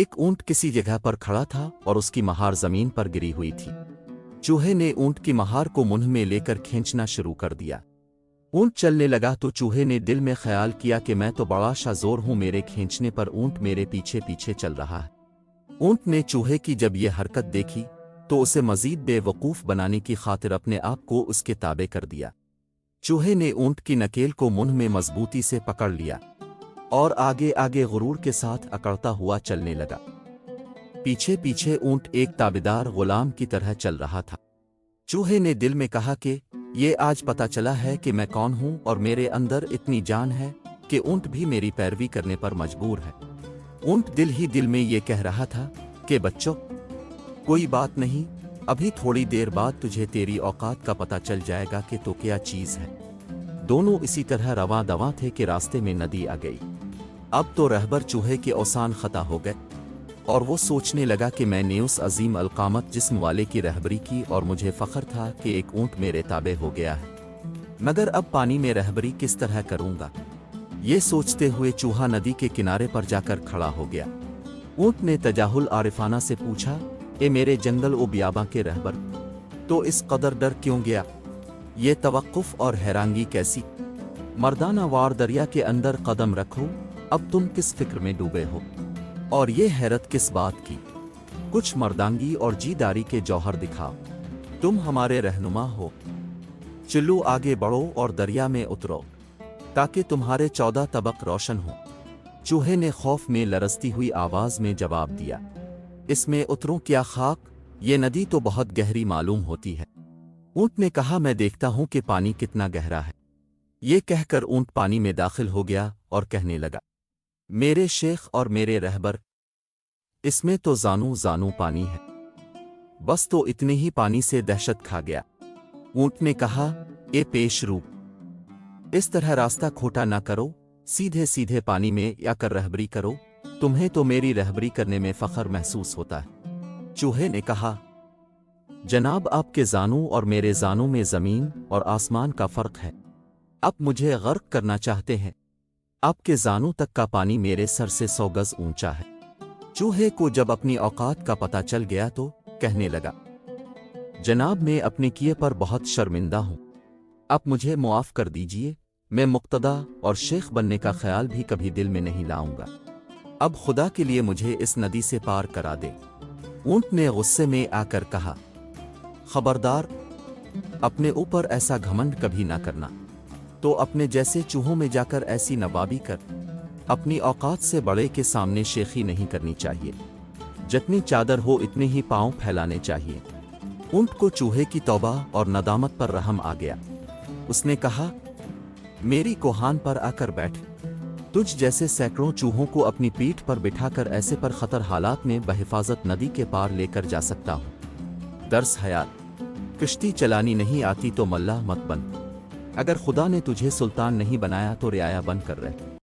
एक ऊंट किसी जगह पर खड़ा था और उसकी महार जमीन पर गिरी हुई थी। चूहे ने ऊंट की महार को मुंह में लेकर खींचना शुरू कर दिया। ऊंट चलने लगा तो चूहे ने दिल में ख्याल किया कि मैं तो बड़ा शाजोर हूं, मेरे खींचने पर ऊंट मेरे पीछे पीछे चल रहा है। ऊंट ने चूहे की जब ये हरकत देखी तो उसे मजीद बेवकूफ बनाने की खातिर अपने आप को उसके ताबे कर दिया। चूहे ने ऊंट की नकेल को मुंह में मजबूती से पकड़ लिया और आगे आगे गुरूर के साथ अकड़ता हुआ चलने लगा। पीछे पीछे ऊंट एक ताबेदार गुलाम की तरह चल रहा था। चूहे ने दिल में कहा कि ये आज पता चला है कि मैं कौन हूं और मेरे अंदर इतनी जान है कि ऊंट भी मेरी पैरवी करने पर मजबूर है। ऊंट दिल ही दिल में ये कह रहा था कि बच्चों, कोई बात नहीं, अभी थोड़ी देर बाद तुझे तेरी औकात का पता चल जाएगा कि तो क्या चीज है। दोनों इसी तरह रवां दवां थे कि रास्ते में नदी आ गई। अब तो रहबर चूहे के औसान खता हो गए और वो सोचने लगा कि मैंने उस अजीम अलकामत जिस्म वाले की रहबरी की और मुझे फख्र था कि एक ऊंट मेरे ताबे हो गया है, मगर अब पानी में रहबरी किस तरह करूंगा। ये सोचते हुए चूहा नदी के किनारे पर जाकर खड़ा हो गया। ऊंट ने तजाहुल आरिफाना से पूछा, ए मेरे जंगल ओ बियाबा के रहबर, तो इस कदर डर क्यों गया? ये तवक्कुफ और हैरानगी कैसी? मर्दाना वार दरिया के अंदर कदम रखो, अब तुम किस फिक्र में डूबे हो और ये हैरत किस बात की? कुछ मर्दांगी और जीदारी के जौहर दिखाओ, तुम हमारे रहनुमा हो। चलो आगे बढ़ो और दरिया में उतरो ताकि तुम्हारे 14 तबक रोशन हो। चूहे ने खौफ में लरजती हुई आवाज में जवाब दिया, इसमें उतरूं क्या खाक, ये नदी तो बहुत गहरी मालूम होती है। ऊंट ने कहा, मैं देखता हूं कि पानी कितना गहरा है। ये कहकर ऊंट पानी में दाखिल हो गया और कहने लगा, मेरे शेख और मेरे रहबर, इसमें तो जानू जानू पानी है। बस तो इतने ही पानी से दहशत खा गया। ऊंट ने कहा, ए पेश रू, इस तरह रास्ता खोटा ना करो, सीधे सीधे पानी में या कर रहबरी करो, तुम्हें तो मेरी रहबरी करने में फख्र महसूस होता है। चूहे ने कहा, जनाब, आपके जानू और मेरे जानू में जमीन और आसमान का फर्क है। आप मुझे गर्क करना चाहते हैं। आपके जानू तक का पानी मेरे सर से 100 गज ऊंचा है। चूहे को जब अपनी औकात का पता चल गया तो कहने लगा, जनाब, मैं अपने किए पर बहुत शर्मिंदा हूं, आप मुझे मुआफ कर दीजिए। मैं मुक्तदा और शेख बनने का ख्याल भी कभी दिल में नहीं लाऊंगा। अब खुदा के लिए मुझे इस नदी से पार करा दे। ऊंट ने गुस्से में आकर कहा, खबरदार, अपने ऊपर ऐसा घमंड कभी ना करना। तो अपने जैसे चूहों में जाकर ऐसी नवाबी कर। अपनी औकात से बड़े के सामने शेखी नहीं करनी चाहिए। जितनी चादर हो इतने ही पांव फैलाने चाहिए। ऊंट को चूहे की तौबा और नदामत पर रहम आ गया। उसने कहा, मेरी कोहान पर आकर बैठ। तुझ जैसे सैकड़ों चूहों को अपनी पीठ पर बिठाकर ऐसे पर खतर हालात में बहिफाजत नदी के पार लेकर जा सकता हूं। दर्स हयात, किश्ती चलानी नहीं आती तो मल्लाह मत बन। अगर खुदा ने तुझे सुल्तान नहीं बनाया तो रियाया बन कर रहे।